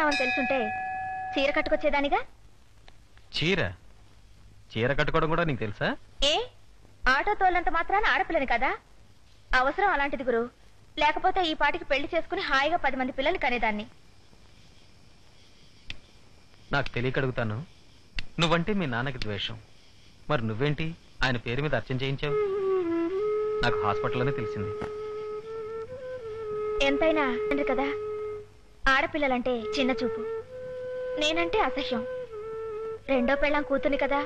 వస్తున్నావని తెలుసుంటే చీర కట్టుకొచ్చేదానిగా. చీర చీర కట్టుకోవడం కూడా నీకు తెలుసా? ఏ ఆటో తోలంత మాత్రాన ఆడపిల్లని కదా, అవసరం అలాంటిది గురు. లేకపోతే ఈ పాటికి పెళ్లి చేసుకుని హాయిగా 10 మంది పిల్లల్ని కనేదాన్ని. నాకు తెలియక అడుగుతాను, నువ్వంటే మీ నాన్నకి ద్వేషం, మరి నువ్వేంటి ఆయన పేరు మీద అర్చన చేయించావు? నాకు హాస్పిటల్లోనే తెలిసింది. ఎంతైనా తండ్రి కదా, ఆడపిల్లలంటే చిన్న చూపు, నేనంటే అసహ్యం. రెండో పెళ్ళాం కూతుని కదా,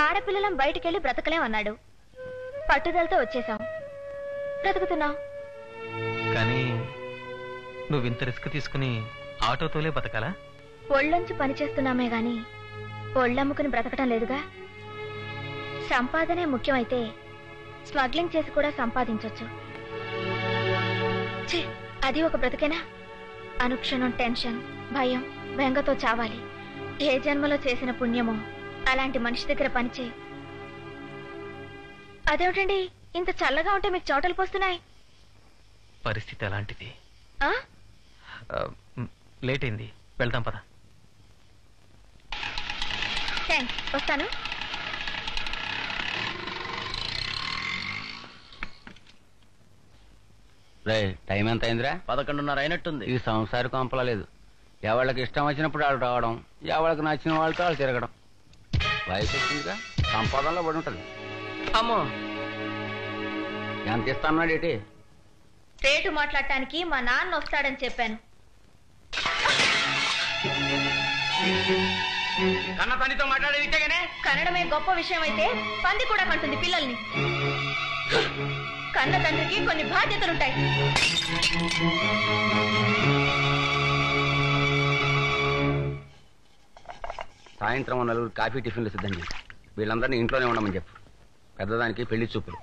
ఆడపిల్లలం బయటికెళ్ళి బ్రతకలేం అన్నాడు. పట్టుదలతో వచ్చేసాం, బ్రతుకుతున్నాం. కానీ నువ్వింత రిస్క్ తీసుకుని ఆటోతోలే బతకాలా? ఒళ్ళొంచి పనిచేస్తున్నామే గాని ఒళ్ళమ్ముకుని బ్రతకటం లేదుగా. సంపాదనే ముఖ్యమైతే స్మగ్లింగ్ చేసి కూడా సంపాదించొచ్చు. అది ఒక బ్రతికేనా? అనుక్షణం టెన్షన్, భయం, బెంగతో చావాలి. ఏ జన్మలో చేసిన పుణ్యమో అలాంటి మనిషి దగ్గర పనిచేయి. అదేమిటండి ఇంత చల్లగా ఉంటే మీకు చోటలు పోస్తున్నాయి? పరిస్థితి అలాంటిది. లేట్ అయింది, వెళ్తాం పద. వస్తాను. రే టైం ఎంత అయిందిరా? 11:30 అయినట్టుంది. ఇది సంసారి కొంపలేదు. ఎవళ్ళకి ఇష్టం వచ్చినప్పుడు వాళ్ళు రావడం, ఎవరికి నచ్చిన వాళ్ళతో వాళ్ళు తిరగడం. వయసు వచ్చిందిగా, సంపాదనలో పడి ఉంటుంది. అమ్మో, ఎంత ఇస్తాన్నాడు ఏంటి? రేటు మాట్లాడటానికి మా నాన్న వస్తాడని చెప్పాను. కన్న పనితో మాట్లాడేదిగానే కన్నడమే గొప్ప విషయం అయితే పంది కూడా కంటుంది పిల్లల్ని. కన్న తండ్రికి కొన్ని బాధ్యతలుంటాయి. సాయంత్రం 4 కాఫీ టిఫిన్లు సిద్ధండి. వీళ్ళందరినీ ఇంట్లోనే ఉండమని చెప్పు. పెద్దదానికి పెళ్లి చూపులు.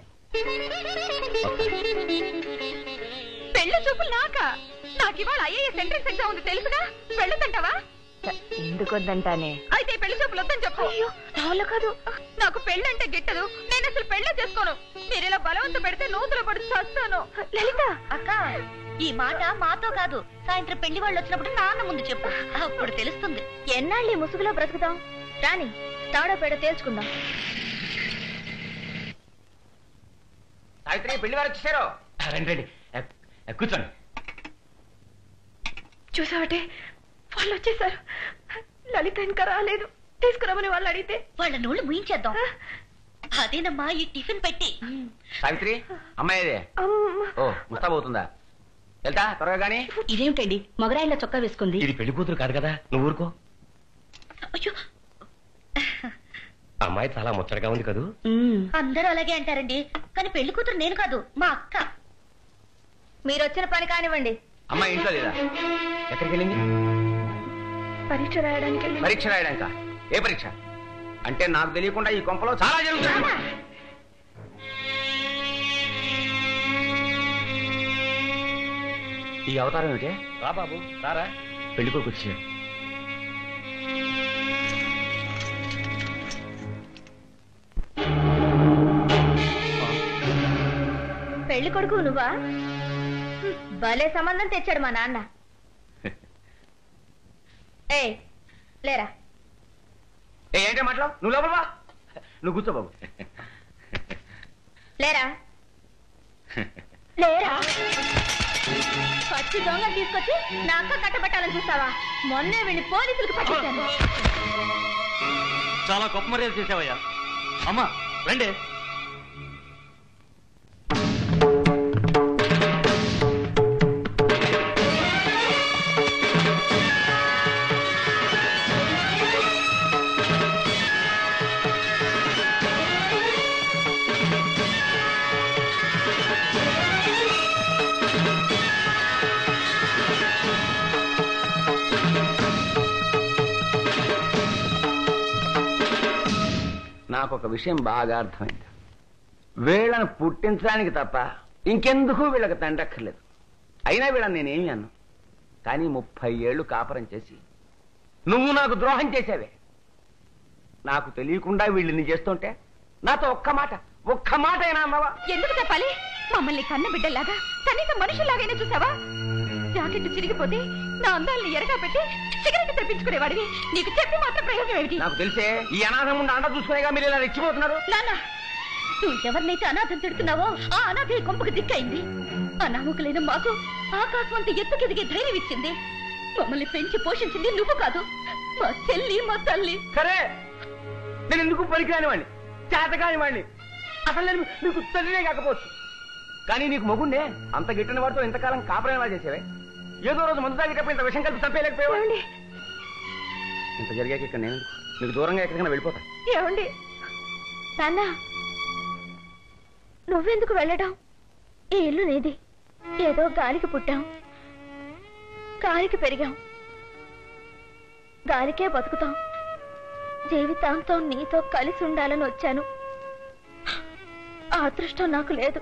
పెళ్లి చూపులు నాకా? నాకు ఇవాళ ఐఏఎస్ ఎంట్రన్స్ ఎగ్జామ్ ఉంది తెలుసుగా, వెళ్ళొద్దంటావా? ఎందుకు వద్దంటానే? అయితే పెళ్లి చూపులు వద్దని చెప్పు. అయ్యో కాదు, నాకు పెళ్లి అంటే గిట్టదు. నేను అసలు పెళ్లి చేసుకోను. మీరు ఇలా బలవంత పెడితే నూతులు పడి చేస్తాను. లలిత అక్క, ఈ మాట మాతో కాదు, సాయంత్రం పెళ్లి వాళ్ళు వచ్చినప్పుడు నాన్న ముందు చెప్పు, అప్పుడు తెలుస్తుంది. ఎన్నాళ్ళు ముసుగులో బ్రతుకుతాం? రాని తాడో పేడ తేల్చుకుందాం. సావిత్రి, పెళ్లి వారు వచ్చేసారు. రండి రండి, కూర్చోండి. చూసావటే, వాళ్ళు వచ్చేసారు. లలిత ఇంకా రాలేదు. తీసుకురామని వాళ్ళు అడిగితే వాళ్ళ నోళ్ళు ముయించేద్దాం. అదేనమ్మా ఈ టిఫిన్ పెట్టి. సావిత్రి, అమ్మాయిదే. ఓ, ముస్తాబవుతుందా? వెళ్తా త్వరగా. గానీ ఇదేమిటండి మొగరాయిలా చొక్కా వేసుకుంది? ఇది పెళ్లి కూతురు కాదు కదా, నువ్వు ఊరుకో. అయ్యో, అమ్మాయి చాలా ముచ్చటగా ఉంది కదూ? అందరూ అలాగే అంటారండి, కానీ పెళ్లి కూతురు నేను కాదు, మా అక్క. మీరు వచ్చిన పని కానివ్వండి. అమ్మాయి ఇంట్లో లేదా? ఎక్కడికి వెళ్ళింది? పరీక్ష రాయడానికి. పరీక్ష రాయడానికా? ఏ పరీక్ష? అంటే నాకు తెలియకుండా ఈ కొంపలో చాలా జరుగుతుంది. ఈ అవతారం ఏమిటి? రా బాబు, రారా. పెళ్లి కొడుకు వచ్చాడు. పెళ్లి కొడుకు నువ్వా? భలే సంబంధం తెచ్చాడు మా నాన్న. ఏ లేరా? ఏంటే మాట్లాడు? నువ్వు లోపల వా. నువ్వు కూర్చో బాబు. లేరా లేరా? పచ్చి దొంగ తీసుకొచ్చి నా అక్క కట్టబట్టాలని చూస్తావా? మొన్నే వెళ్ళి పోలీసులకు పట్టించాను. చాలా గొప్ప మర్యాద చేసావయ్యా. అమ్మా రండి. నాకు ఒక విషయం బాగా అర్థమైంది. వీళ్ళని పుట్టించడానికి తప్ప ఇంకెందుకు వీళ్ళకి తండ్రక్కర్లేదు. అయినా వీళ్ళని నేనేమి అన్నా. కానీ 30 ఏళ్లు కాపురం చేసి నువ్వు నాకు ద్రోహం చేసావే. నాకు తెలియకుండా వీళ్ళని చేస్తుంటే నాతో ఒక్క మాట అయినా అన్నావా? ఎందుకు చెప్పాలి? మమ్మల్ని కన్న బిడ్డలాగా కనీసం మనుషుల్లాగైనా చూసావా? జాకెట్ చిరిగిపోతే నా అందాల్ని ఎరగా పెట్టి సిగరెట్ తెప్పించుకునేవాడివి. నీకు చెప్పి మాత్రం ప్రయోజనం ఏమిటి? నాకు తెలిసే ఈ అనాథం ఉండి అండ చూసుకునేగా మీరు ఇలా రెచ్చిపోతున్నారు. నాన్న, నువ్వు ఎవరినైతే అనాథం తిడుతున్నావో ఆ అనాథ ఈ కొంపకు దిక్కయింది. అనామకులైన మాకు ఆకాశం అంత ఎత్తుకెదిగే ధైర్యం ఇచ్చింది. మమ్మల్ని పెంచి పోషించింది నువ్వు కాదు, మా చెల్లి, మా తల్లి. సరే, నేను ఎందుకు పనికిరాని వాడిని, చేతకాని వాడిని, అసలు నేను నీకు తల్లినే కాకపోవచ్చు. కానీ నీకు మొగుండే అంత గిట్టిన వాడితో ఇంతకాలం కాపురేలా చేసేవే? ఏదో రోజు మందు తాగేటప్పుడు ఇంత విషయం కలిపి చంపేయలేకపోయావండి. ఇంత జరిగాక ఇక్కడ నేను నీకు దూరంగా ఎక్కడికైనా వెళ్ళిపోతా. ఏమండి నాన్న, నువ్వెందుకు వెళ్ళడం? ఈ ఇల్లు నీది. ఏదో గాలికి పుట్టాం, గాలికి పెరిగాం, గాలికే బతుకుతాం. జీవితాంతం నీతో కలిసి ఉండాలని వచ్చాను. ఆ అదృష్టం నాకు లేదు.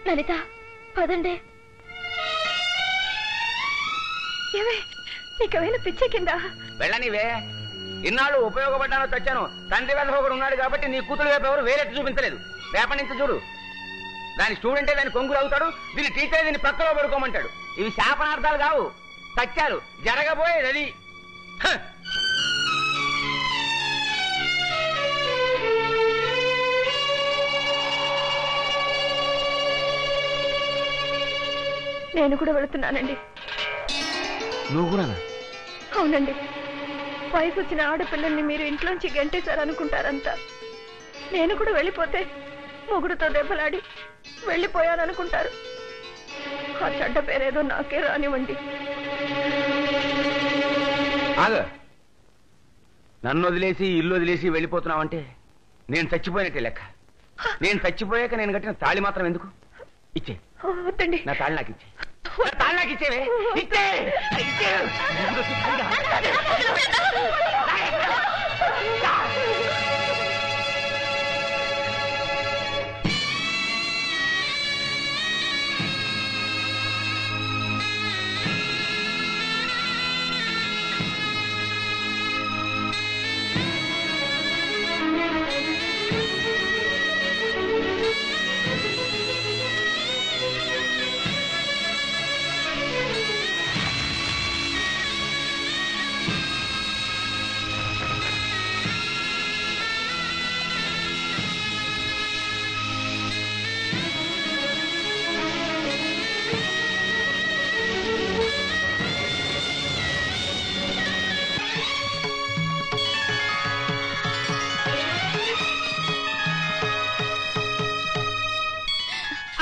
లలిత, పదండి. ఏమే, నీకేమైనా పిచ్చే కింద? వెళ్ళనివే, ఇన్నాళ్ళు ఉపయోగపడ్డానో చచ్చాను. తండ్రి వెధ ఒకడు ఉన్నాడు కాబట్టి నీ కూతురు వైపు ఎవరు వేరెత్తి చూపించలేదు. రేపటి నుంచి చూడు, దాని స్టూడెంటే దాని కొంగులు అవుతాడు, దీని టీచర్ దీన్ని పక్కలో పడుకోమంటాడు. ఇవి శాపనార్థాలు కావు, సత్యాలు. జరగబోయేది అది. నేను కూడా వెళుతున్నానండి. నువ్వు కూడా? అవునండి. వయసు వచ్చిన ఆడపిల్లల్ని మీరు ఇంట్లోంచి గెంటేశారనుకుంటారంతా. నేను కూడా వెళ్ళిపోతే మొగుడుతో దెబ్బలాడి వెళ్ళిపోయాననుకుంటారు. ఆ చెడ్డ పేరేదో నాకే రానివ్వండి. ఆగు, నన్ను వదిలేసి ఇల్లు వదిలేసి వెళ్ళిపోతున్నావంటే నేను చచ్చిపోయినట్టే లెక్క. నేను చచ్చిపోయాక నేను కట్టిన తాళి మాత్రం ఎందుకు? ఇచ్చే. వద్దండి. నా తాళి నాకు ఇచ్చే. తాళి నాకు ఇచ్చేవే. ఇచ్చే.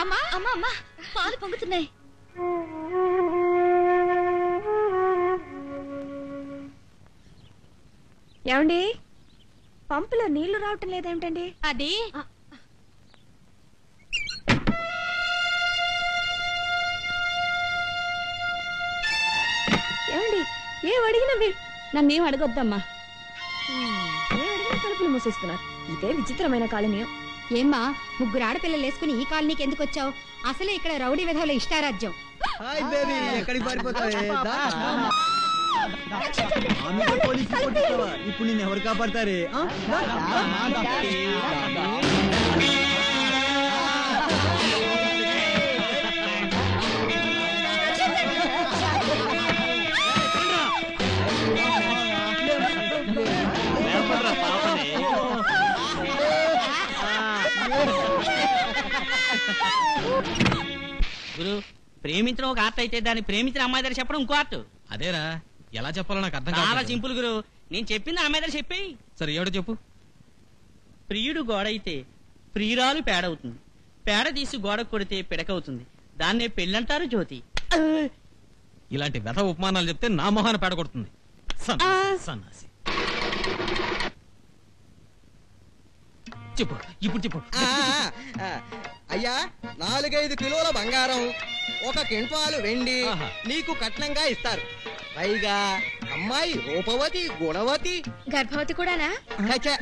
అమ్మా అమ్మా అమ్మా, పాలు పొంగుతున్నాయి. ఏమండి, పంపులో నీళ్లు రావటం లేదేమిటండి? అది ఏమండి, ఏం అడిగినా మీరు నన్నేం అడగొద్దమ్మా. ఏం అడిగినా తలుపులు మూసేస్తున్నారు. ఇదే విచిత్రమైన కాలనీయం. ఏమ్మా, ముగ్గురు ఆడపిల్లలు వేసుకుని ఈ కాలనీకి ఎందుకు వచ్చావు? అసలే ఇక్కడ రౌడీ విధవుల ఇష్టారాజ్యం. ఇప్పుడు నేను ఎవరు కాపాడతారే? గురు, ప్రేమించడం ఒక ఆర్ట్ అయితే దాన్ని ప్రేమించిన అమ్మాయి దగ్గర చెప్పడం ఇంకో ఆర్ట్. అదేరా, ఎలా చెప్పాలో నాకు అర్థం చాలా కాదు. సింపుల్ గురు. నేను చెప్పింది అమ్మాయి దగ్గర చెప్పేయి. సరే, ఏడో చెప్పు. ప్రియుడు గోడ అయితే ప్రియురాలు పేడవుతుంది. పేడ తీసి గోడ కొడితే పిడకవుతుంది. దాన్నే పెళ్ళంటారు జ్యోతి. ఇలాంటి వ్యధ ఉపమానాలు చెప్తే నా మొహాన పేడ కొడుతుంది. సన్నాసి. చెప్పు, ఇప్పుడు చెప్పు. అయ్యా, 4-5 కిలోల బంగారం, 1 క్వింటాలు వెండి ఆహా. నీకు కట్నంగా ఇస్తారు. పైగా అమ్మాయి రూపవతి, గుణవతి, గర్భవతి కూడానా? ఛ,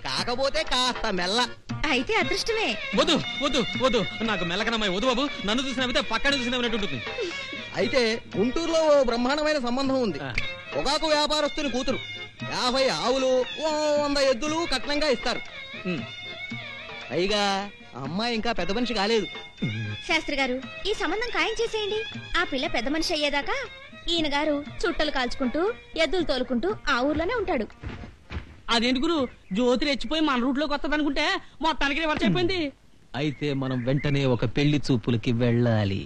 కాకపోతే కాస్త మెల్ల. అయితే అదృష్టమే. వద్దు వద్దు వద్దు, నాకు మెల్లకనమ్మాయి వద్దు బాబు. నన్ను చూసినవితే పక్కన చూసినవినట్టు ఉంటుంది. అయితే గుంటూరులో ఓ బ్రహ్మాండమైన సంబంధం ఉంది. ఆ. పొగాకు వ్యాపారస్తుని కూతురు. 50 ఆవులు, 100 ఎద్దులు కట్నంగా ఇస్తారు. ఉమ్. పైగా అమ్మాయి ఇంకా పెద్ద మనిషి కాలేదు. శాస్త్రి గారు, ఈ సంబంధం ఖాయం చేసేయండి. ఆ పిల్ల పెద్ద మనిషి అయ్యేదాకా ఈయన గారు చుట్టలు కాల్చుకుంటూ ఎద్దులు తోలుకుంటూ ఆ ఊర్లోనే ఉంటాడు. అదేంటి గురు, జ్యోతి రెచ్చిపోయి మన రూట్లోకి వస్తుంది అనుకుంటే మొత్తానికి రివర్స్ అయిపోయింది. అయితే మనం వెంటనే ఒక పెళ్లి చూపులకి వెళ్ళాలి.